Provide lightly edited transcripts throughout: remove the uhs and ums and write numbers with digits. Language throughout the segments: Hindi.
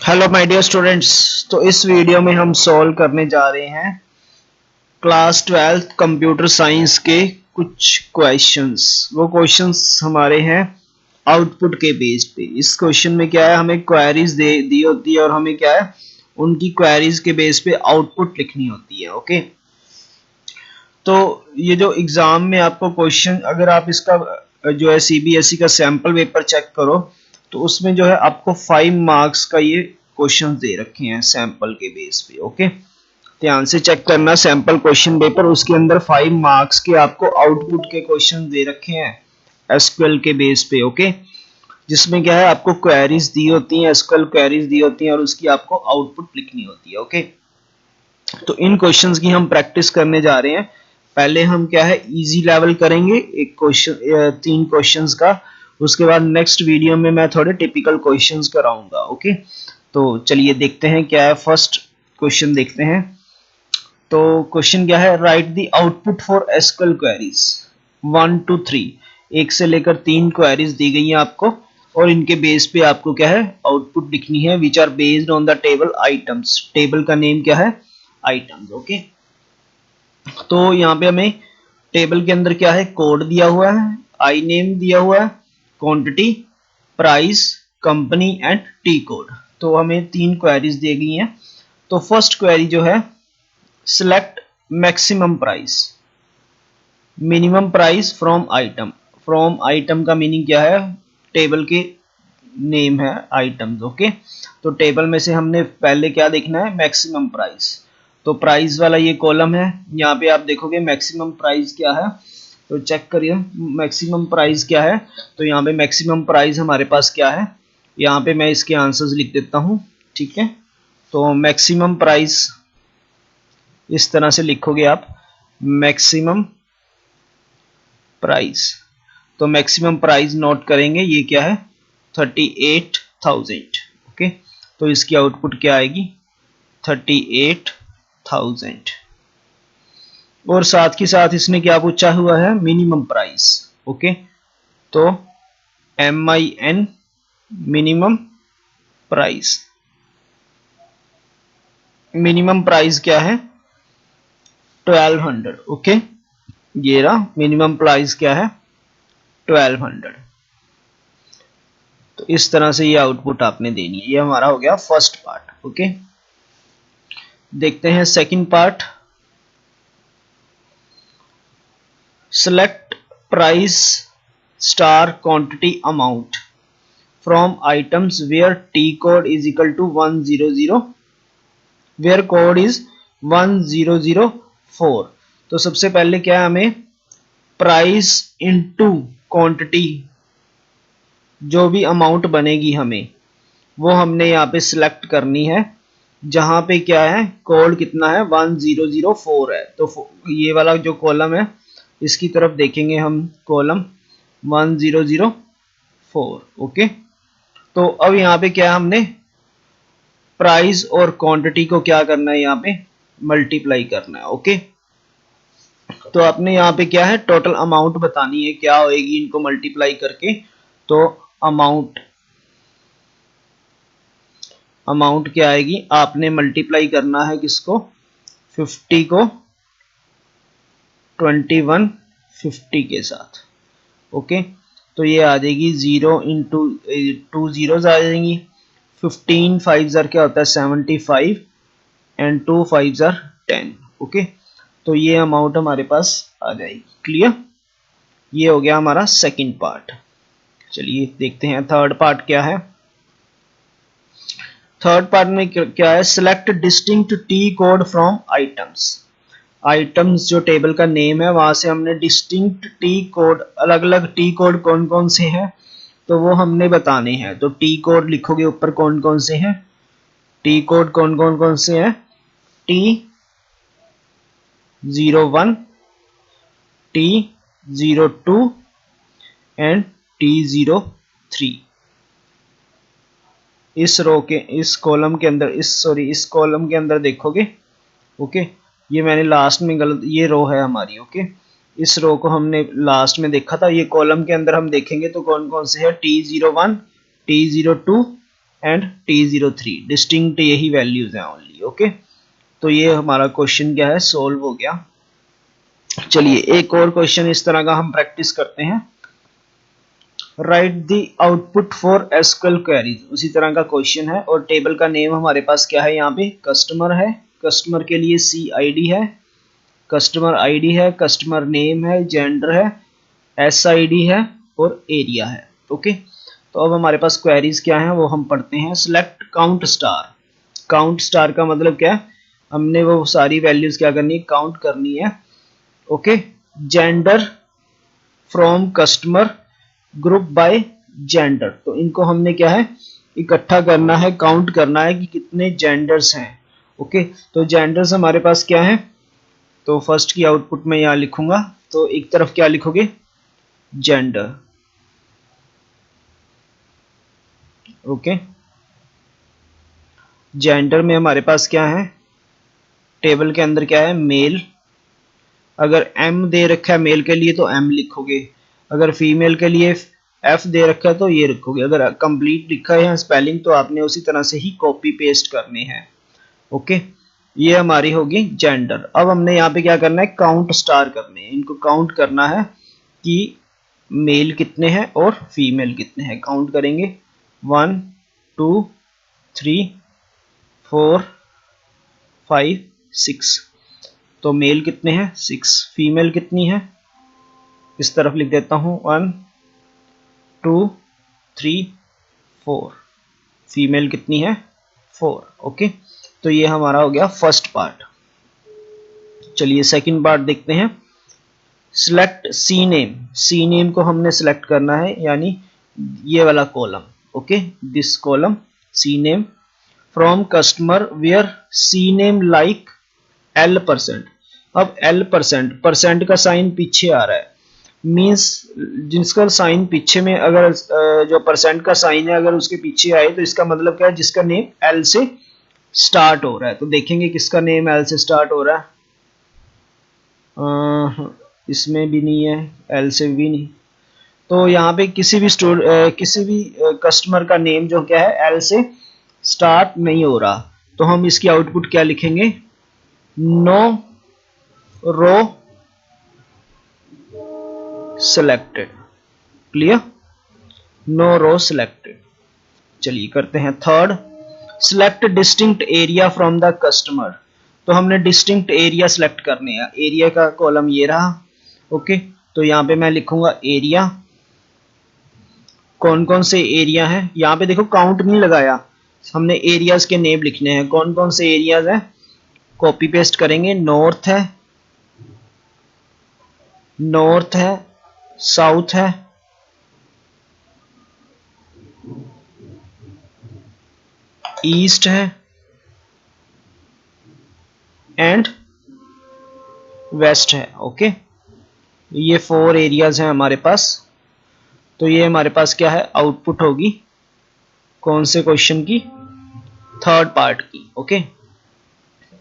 Hello my dear students. तो इस वीडियो में हम सॉल्व करने जा रहे हैं क्लास 12 कंप्यूटर साइंस के कुछ क्वेश्चंस। वो क्वेश्चंस हमारे हैं आउटपुट के बेस पे। इस क्वेश्चन में क्या है, हमें क्वेरीज दी होती है और हमें क्या है उनकी क्वेरीज के बेस पे आउटपुट लिखनी होती है। ओके, तो ये जो एग्जाम में आपको क्वेश्चन, अगर आप इसका जो है सीबीएसई का सैंपल पेपर चेक करो तो उसमें जो है आपको 5 मार्क्स का ये क्वेश्चन दे रखे हैं सैंपल के बेस पे। ओके, ध्यान से चेक करना सैंपल क्वेश्चन पेपर, उसके अंदर 5 मार्क्स के आपको आउटपुट के क्वेश्चन दे रखे हैं एसक्यूएल के बेस पे। ओके, जिसमें क्या है आपको क्वेरीज दी होती हैं, एसक्यूएल क्वेरीज दी होती हैं और उसकी आपको आउटपुट लिखनी होती है। ओके, तो इन क्वेश्चंस की हम प्रैक्टिस करने जा रहे हैं। पहले हम क्या है इजी लेवल करेंगे एक क्वेश्चन, 3 क्वेश्चंस का। उसके बाद नेक्स्ट वीडियो में मैं थोड़े टिपिकल क्वेश्चंस कराऊंगा। ओके, तो चलिए देखते हैं क्या है। फर्स्ट क्वेश्चन देखते हैं। तो क्वेश्चन क्या है, right the output for SQL queries 1 to 3। 1 से लेकर 3 क्वेरीज दी गई हैं आपको और इनके बेस पे आपको क्या है आउटपुट लिखनी है, which are based on the table items. Table का नेम क्या है, आइटम्स। ओके, तो यहाँ पे हमें टेबल के अंदर क्या है, कोड दिया हुआ है, आई नेम दिया हुआ है, quantity, price, company and T code. तो हमें 3 क्वेरीज दी गई हैं। तो फर्स्ट क्वेरी जो है, select maximum price, minimum price from item. From item का मीनिंग क्या है, टेबल के नेम है आइटम्स। ओके, तो टेबल में से हमने पहले क्या देखना है, मैक्सिमम प्राइस। तो प्राइस वाला ये कॉलम है, यहाँ पे आप देखोगे मैक्सिमम प्राइस क्या है, तो चेक करिए मैक्सिमम प्राइस क्या है। तो यहाँ पे मैक्सिमम प्राइस हमारे पास क्या है, यहाँ पे मैं इसके आंसर्स लिख देता हूँ। ठीक है, तो मैक्सिमम प्राइस इस तरह से लिखोगे आप, मैक्सिमम प्राइस। तो मैक्सिमम प्राइस नोट करेंगे, ये क्या है 38,000। ओके, तो इसकी आउटपुट क्या आएगी 38,000। और साथ ही साथ इसने क्या पूछा हुआ है, मिनिमम प्राइस। ओके, तो MIN minimum price. Minimum price क्या है 1200। ओके, ये रहा मिनिमम प्राइस क्या है 1200। तो इस तरह से ये आउटपुट आपने देनी है। ये हमारा हो गया फर्स्ट पार्ट। ओके, देखते हैं second part. Select price star quantity amount from items where T code is equal to 100, where code is 1004। तो सबसे पहले क्या है, हमें प्राइस इनटू क्वांटिटी, जो भी अमाउंट बनेगी हमें वो हमने यहाँ पे सिलेक्ट करनी है। जहां पे क्या है कोड कितना है 1004 है। तो ये वाला जो कॉलम है इसकी तरफ देखेंगे हम, कॉलम 1004। ओके, तो अब यहाँ पे क्या है, हमने प्राइस और क्वांटिटी को क्या करना है, यहाँ पे मल्टीप्लाई करना है। ओके, तो आपने यहाँ पे क्या है टोटल अमाउंट बतानी है, क्या होएगी इनको मल्टीप्लाई करके। तो अमाउंट क्या आएगी, आपने मल्टीप्लाई करना है किसको, 50 को 2150 के साथ। ओके, तो ये आ जाएगी 0 इंटू 2 जीरोज आ जाएंगी। 15 5 जार क्या होता है 75 एंड 2 5 जार 10। ओके, तो ये अमाउंट हमारे पास आ जाएगी। क्लियर, ये हो गया हमारा सेकंड पार्ट। चलिए देखते हैं थर्ड पार्ट क्या है। थर्ड पार्ट में क्या है, select distinct T code from items. Items जो टेबल का नेम है वहां से हमने डिस्टिंक्ट टी कोड, अलग अलग टी कोड कौन कौन से हैं तो वो हमने बताने हैं। तो टी कोड लिखोगे ऊपर कौन कौन से हैं, टी कोड कौन से हैं, T01, T02 एंड T03। इस रो के इस कॉलम के अंदर, इस कॉलम के अंदर देखोगे। ओके, ये मैंने लास्ट में गलत, ये रो है हमारी। ओके, इस रो को हमने लास्ट में देखा था, ये कॉलम के अंदर हम देखेंगे तो कौन कौन से है, T01, T02 and T03 distinct यही वैल्यूज हैं ओनली। ओके, तो ये हमारा क्वेश्चन क्या है, सोल्व हो गया। चलिए एक और क्वेश्चन इस तरह का हम प्रैक्टिस करते हैं। Right the output for SQL queries, उसी तरह का क्वेश्चन है और टेबल का नेम हमारे पास क्या है, यहाँ पे कस्टमर है, कस्टमर के लिए CID है, कस्टमर ID है, कस्टमर नेम है, जेंडर है, SID है और एरिया है। ओके, तो अब हमारे पास क्वेरीज क्या है वो हम पढ़ते हैं। Select count star, count star का मतलब क्या है, हमने वो सारी वैल्यूज क्या करनी है, काउंट करनी है। Okay, gender from customer, group by gender, तो इनको हमने क्या है इकट्ठा करना है, काउंट करना है कि कितने जेंडर्स हैं। ओके, तो जेंडर्स हमारे पास क्या है, तो फर्स्ट की आउटपुट में यहां लिखूंगा, तो एक तरफ क्या लिखोगे, जेंडर। ओके, जेंडर में हमारे पास क्या है, टेबल के अंदर क्या है, मेल। अगर M दे रखा है मेल के लिए तो M लिखोगे, अगर फीमेल के लिए F दे रखा है तो ये रखोगे, अगर कंप्लीट लिखा है स्पेलिंग तो आपने उसी तरह से ही कॉपी पेस्ट करनी है। ओके, ये हमारी होगी जेंडर। अब हमने यहाँ पे क्या करना है, काउंट स्टार करने हैं, इनको काउंट करना है कि मेल कितने हैं और फीमेल कितने हैं। काउंट करेंगे 1 2 3 4 5 6, तो मेल कितने हैं 6, फीमेल कितनी है, इस तरफ लिख देता हूं 1 2 3 4, फीमेल कितनी है 4। ओके, तो ये हमारा हो गया फर्स्ट पार्ट। चलिए सेकंड पार्ट देखते हैं। Select C name, C name को हमने सिलेक्ट करना है, यानी ये वाला column. Okay, this column C name from customer where C name like L%। अब L%, परसेंट का साइन पीछे आ रहा है, मींस जिसका साइन पीछे में, अगर जो परसेंट का साइन है अगर उसके पीछे आए तो इसका मतलब क्या है, जिसका नेम L से स्टार्ट हो रहा है। तो देखेंगे किसका नेम L से स्टार्ट हो रहा है, इसमें भी नहीं है, L से भी नहीं, तो यहाँ पे किसी भी कस्टमर का नेम जो क्या है L से स्टार्ट नहीं हो रहा, तो हम इसकी आउटपुट क्या लिखेंगे, नो रो सेलेक्टेड। क्लियर, नो रो सेलेक्टेड। चलिए करते हैं third. Select distinct area from the customer, तो हमने डिस्टिंक्ट एरिया सिलेक्ट करने हैं, एरिया का कॉलम ये रहा। ओके, तो यहाँ पे मैं लिखूंगा एरिया, कौन कौन से एरिया है, यहाँ पे देखो काउंट नहीं लगाया, हमने एरियाज के नेम लिखने हैं, कौन कौन से एरियाज हैं, कॉपी पेस्ट करेंगे। नॉर्थ है, नॉर्थ है, साउथ है, ईस्ट है एंड वेस्ट है। ओके, ये 4 एरियाज हैं हमारे पास, तो ये हमारे पास क्या है, आउटपुट होगी कौन से क्वेश्चन की, थर्ड पार्ट की। ओके,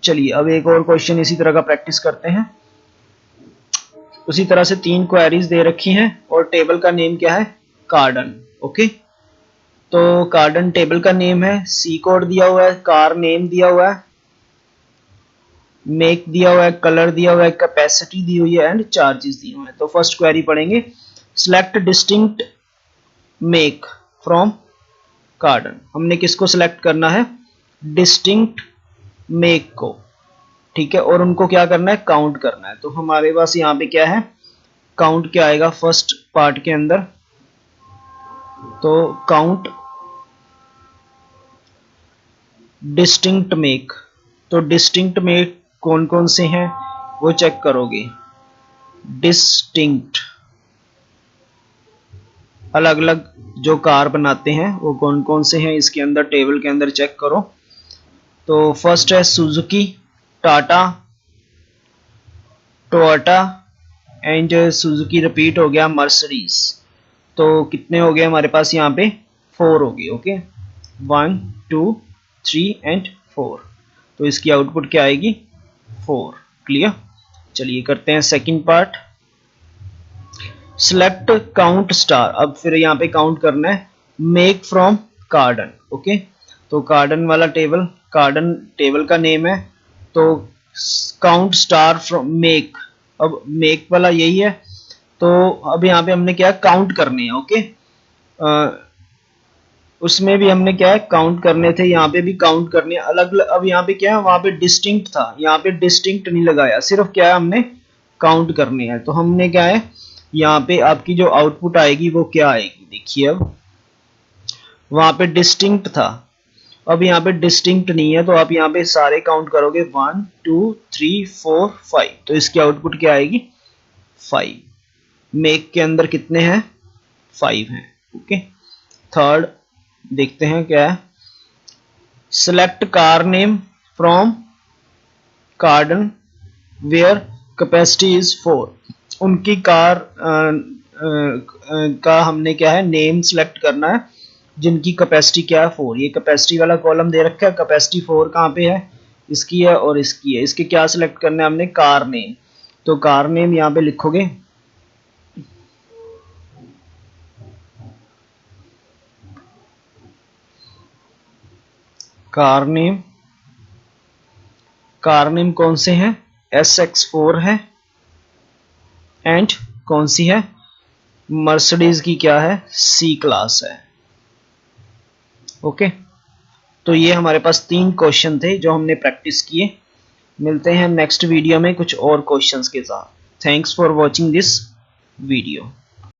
चलिए अब एक और क्वेश्चन इसी तरह का प्रैक्टिस करते हैं। उसी तरह से 3 क्वेरीज दे रखी हैं और टेबल का नेम क्या है, कार्डन। ओके, तो कार्डन टेबल का नेम है, सी कोड दिया हुआ है, कार नेम दिया हुआ है, मेक दिया हुआ है, कलर दिया हुआ है, कैपेसिटी दी हुई है एंड चार्जेस दिए हुए हैं। तो फर्स्ट क्वेरी पढ़ेंगे, सिलेक्ट डिस्टिंक्ट मेक फ्रॉम कार्डन, हमने किसको सिलेक्ट करना है, डिस्टिंक्ट मेक को, ठीक है, और उनको क्या करना है, काउंट करना है। तो हमारे पास यहाँ पे क्या है, काउंट क्या आएगा फर्स्ट पार्ट के अंदर, तो काउंट डिस्टिंक्ट मेक, तो डिस्टिंक्ट मेक कौन कौन से हैं वो चेक करोगे, डिस्टिंक्ट अलग अलग जो कार बनाते हैं वो कौन कौन से हैं इसके अंदर, टेबल के अंदर चेक करो। तो फर्स्ट है Suzuki, Tata, Toyota and Suzuki repeat हो गया, मर्सिडीज। तो कितने हो गए हमारे पास यहाँ पे, 4 हो गए। ओके, 1 2 3 एंड 4, तो इसकी आउटपुट क्या आएगी, 4। क्लियर, चलिए करते हैं second part. Select count star, अब फिर यहाँ पे काउंट करना है, मेक फ्रॉम कार्डन। ओके, तो कार्डन वाला टेबल, कार्डन टेबल का नेम है। तो काउंट स्टार फ्रॉम मेक, अब मेक वाला यही है। तो अब यहाँ पे हमने क्या काउंट करने हैं। ओके, उसमें भी हमने क्या है काउंट करने थे, यहाँ पे भी काउंट करने अलग अलग। अब यहाँ पे क्या है, वहां पे डिस्टिंक्ट था, यहाँ पे डिस्टिंक्ट नहीं लगाया, सिर्फ क्या है हमने काउंट करने हैं। तो हमने क्या है यहाँ पे आपकी जो आउटपुट आएगी वो क्या आएगी, देखिए अब वहां पे डिस्टिंक्ट था, अब यहाँ पे डिस्टिंक्ट नहीं है। तो आप यहाँ पे सारे काउंट करोगे 1 2 3 4 5, तो इसकी आउटपुट क्या आएगी 5। मेक के अंदर कितने हैं 5 हैं। ओके, थर्ड देखते हैं क्या है, सिलेक्ट कार नेम फ्रॉम कार्डन वेयर कैपेसिटी इज 4। उनकी कार का हमने क्या है नेम सिलेक्ट करना है जिनकी कैपेसिटी क्या है 4। ये कैपेसिटी वाला कॉलम दे रखा है, कैपेसिटी 4 कहाँ पे है, इसकी है और इसकी है। इसके क्या सिलेक्ट करना है हमने, कार नेम। तो कार नेम यहाँ पे लिखोगे, कार नेम, कार नेम कौन से हैं, SX4 है, एंड कौन सी है, मर्सिडीज की क्या है, C क्लास है। ओके, तो ये हमारे पास 3 क्वेश्चन थे जो हमने प्रैक्टिस किए। मिलते हैं नेक्स्ट वीडियो में कुछ और क्वेश्चंस के साथ। Thanks for watching this video.